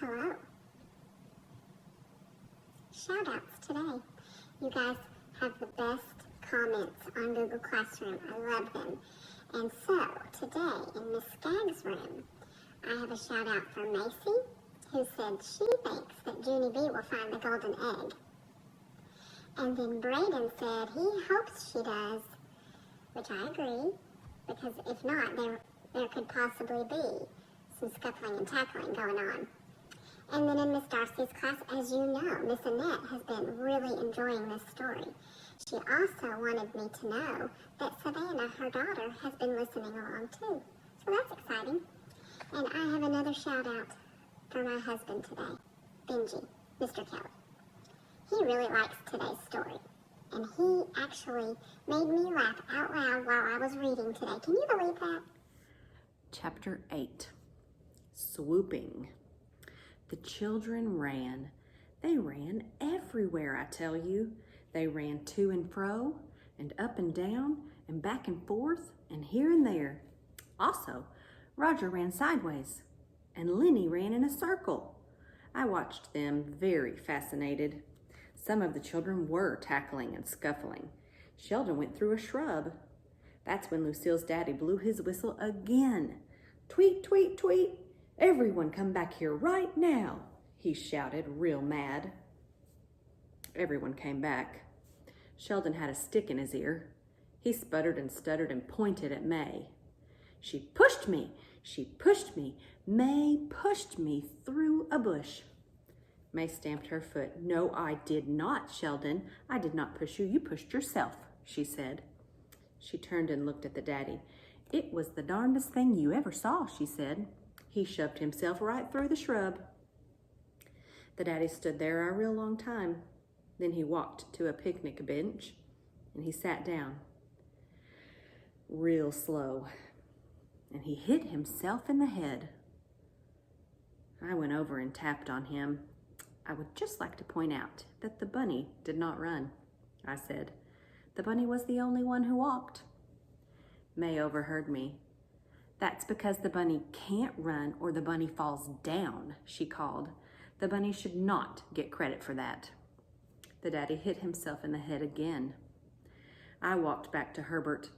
Hello. Shoutouts today. You guys have the best comments on Google Classroom. I love them. And so, today in Miss Skaggs' room, I have a shout out for Macy, who said she thinks that Junie B will find the golden egg. And then Braden said he hopes she does, which I agree, because if not, there could possibly be some scuffling and tackling going on. And then in Miss Darcy's class, as you know, Miss Annette has been really enjoying this story. She also wanted me to know that Savannah, her daughter, has been listening along too. So that's exciting. And I have another shout out for my husband today, Benji, Mr. Kelly. He really likes today's story. And he actually made me laugh out loud while I was reading today. Can you believe that? Chapter 8, Swooping. The children ran. They ran everywhere, I tell you. They ran to and fro, and up and down, and back and forth, and here and there. Also, Roger ran sideways, and Lenny ran in a circle. I watched them very fascinated. Some of the children were tackling and scuffling. Sheldon went through a shrub. That's when Lucille's daddy blew his whistle again. Tweet, tweet, tweet. Everyone come back here right now, he shouted, real mad. Everyone came back. Sheldon had a stick in his ear. He sputtered and stuttered and pointed at May. She pushed me. She pushed me. May pushed me through a bush. May stamped her foot. No, I did not, Sheldon. I did not push you. You pushed yourself, she said. She turned and looked at the daddy. It was the darndest thing you ever saw, she said. He shoved himself right through the shrub. The daddy stood there a real long time. Then he walked to a picnic bench and he sat down real slow, and he hit himself in the head. I went over and tapped on him. I would just like to point out that the bunny did not run, I said. The bunny was the only one who walked. May overheard me. That's because the bunny can't run or the bunny falls down, she called. The bunny should not get credit for that. The daddy hit himself in the head again. I walked back to Herbert.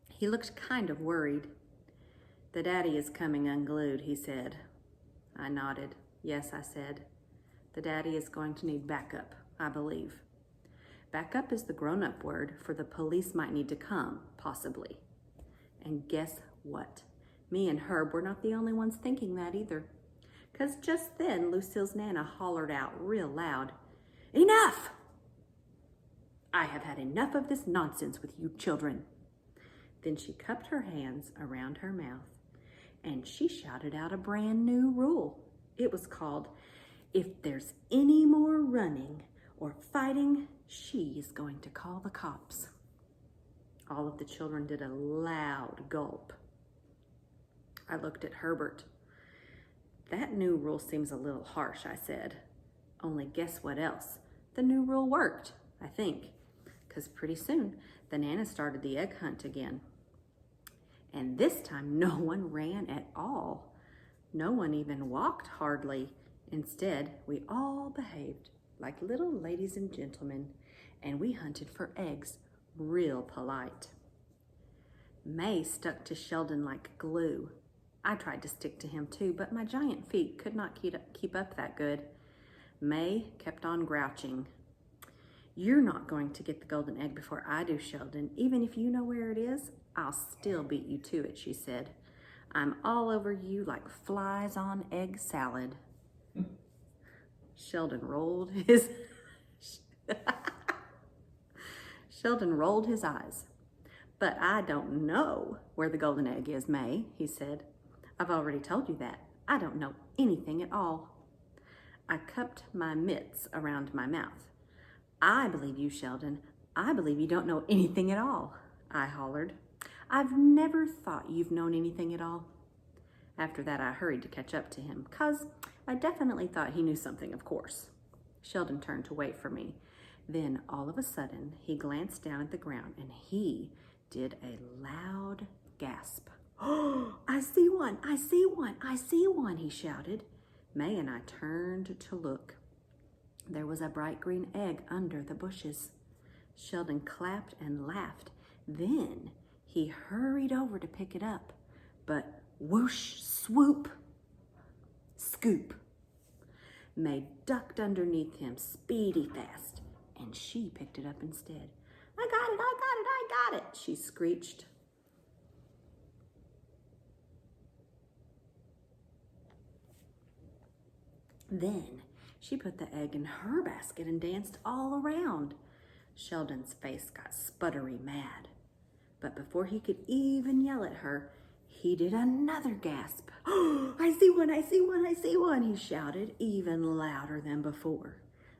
He looked kind of worried. The daddy is coming unglued, he said. I nodded. Yes, I said. The daddy is going to need backup, I believe. Backup is the grown-up word for the police might need to come, possibly. And guess what? Me and Herb were not the only ones thinking that either. 'Cause just then, Lucille's Nana hollered out real loud, Enough! I have had enough of this nonsense with you children. Then she cupped her hands around her mouth and she shouted out a brand new rule. It was called, if there's any more running or fighting, she is going to call the cops. All of the children did a loud gulp. I looked at Herbert. That new rule seems a little harsh, I said. Only guess what else? The new rule worked, I think, because pretty soon the Nana started the egg hunt again. And this time no one ran at all. No one even walked hardly. Instead, we all behaved like little ladies and gentlemen, and we hunted for eggs real polite. May stuck to Sheldon like glue. I tried to stick to him too, but my giant feet could not keep up that good. May kept on grouching. You're not going to get the golden egg before I do, Sheldon. Even if you know where it is, I'll still beat you to it, she said. I'm all over you like flies on egg salad. Sheldon rolled his eyes. But I don't know where the golden egg is, May, he said. I've already told you that. I don't know anything at all. I cupped my mitts around my mouth. I believe you, Sheldon. I believe you don't know anything at all, I hollered. I've never thought you've known anything at all. After that, I hurried to catch up to him, 'cause I definitely thought he knew something, of course. Sheldon turned to wait for me. Then, all of a sudden, he glanced down at the ground and he did a loud gasp. Oh, I see one, I see one, I see one, he shouted. May and I turned to look. There was a bright green egg under the bushes. Sheldon clapped and laughed. Then he hurried over to pick it up. But whoosh, swoop, scoop. May ducked underneath him, speedy fast, and she picked it up instead. I got it, I got it, I got it, she screeched. Then she put the egg in her basket and danced all around. Sheldon's face got sputtery mad. But before he could even yell at her, he did another gasp. Oh, I see one, I see one, I see one, he shouted, even louder than before.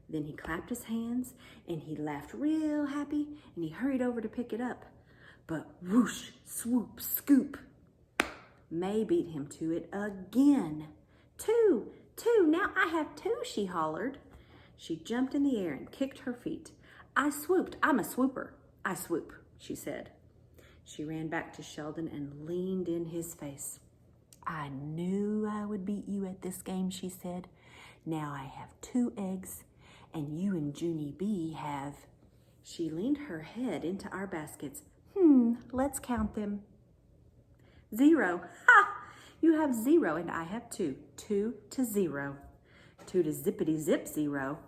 Then he clapped his hands and he laughed real happy and he hurried over to pick it up. But whoosh, swoop, scoop. May beat him to it again. Two, now I have two, she hollered. She jumped in the air and kicked her feet. I swooped, I'm a swooper. I swoop, she said. She ran back to Sheldon and leaned in his face. I knew I would beat you at this game, she said. Now I have 2 eggs, and you and Junie B have... She leaned her head into our baskets. Let's count them. 0. Ha! You have 0, and I have 2. 2 to 0. 2 to zippity-zip 0.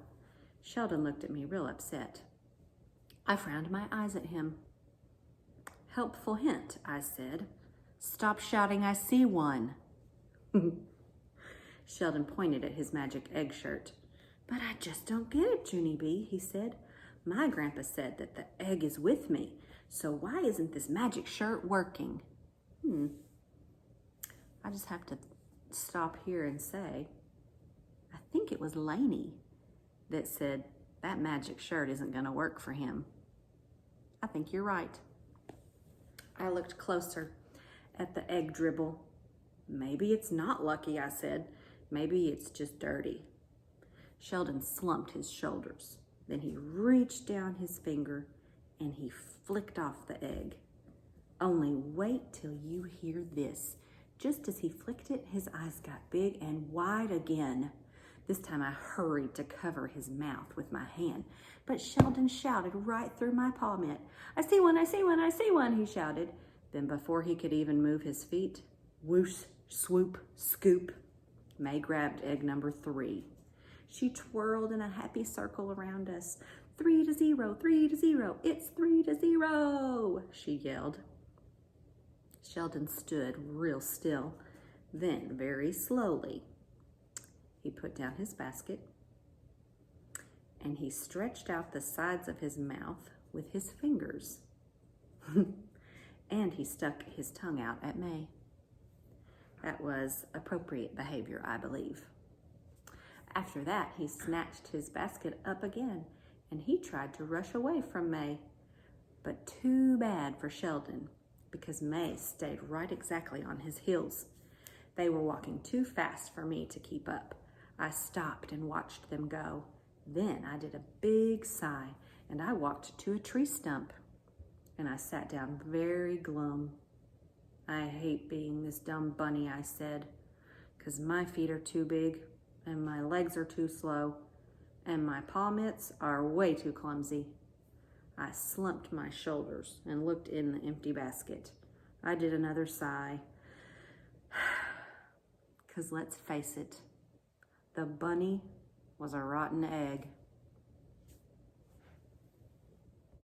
Sheldon looked at me real upset. I frowned my eyes at him. Helpful hint, I said. Stop shouting, I see one. Sheldon pointed at his magic egg shirt. But I just don't get it, Junie B, he said. My grandpa said that the egg is with me, so why isn't this magic shirt working? I just have to stop here and say, I think it was Lainey that said that magic shirt isn't going to work for him. I think you're right. I looked closer at the egg dribble. Maybe it's not lucky, I said. Maybe it's just dirty. Sheldon slumped his shoulders. Then he reached down his finger and he flicked off the egg. Only wait till you hear this. Just as he flicked it, his eyes got big and wide again. This time I hurried to cover his mouth with my hand, but Sheldon shouted right through my palm mitt. I see one, I see one, I see one, he shouted. Then before he could even move his feet, whoosh, swoop, scoop, May grabbed egg number 3. She twirled in a happy circle around us. 3 to 0, 3 to 0, it's 3 to 0, she yelled. Sheldon stood real still. Then, very slowly, he put down his basket and he stretched out the sides of his mouth with his fingers. And he stuck his tongue out at May. That was appropriate behavior, I believe. After that, he snatched his basket up again and he tried to rush away from May. But too bad for Sheldon, because May stayed right exactly on his heels. They were walking too fast for me to keep up. I stopped and watched them go. Then I did a big sigh and I walked to a tree stump and I sat down very glum. I hate being this dumb bunny, I said, 'cause my feet are too big and my legs are too slow and my paw mitts are way too clumsy. I slumped my shoulders and looked in the empty basket. I did another sigh. 'Cause let's face it, the bunny was a rotten egg.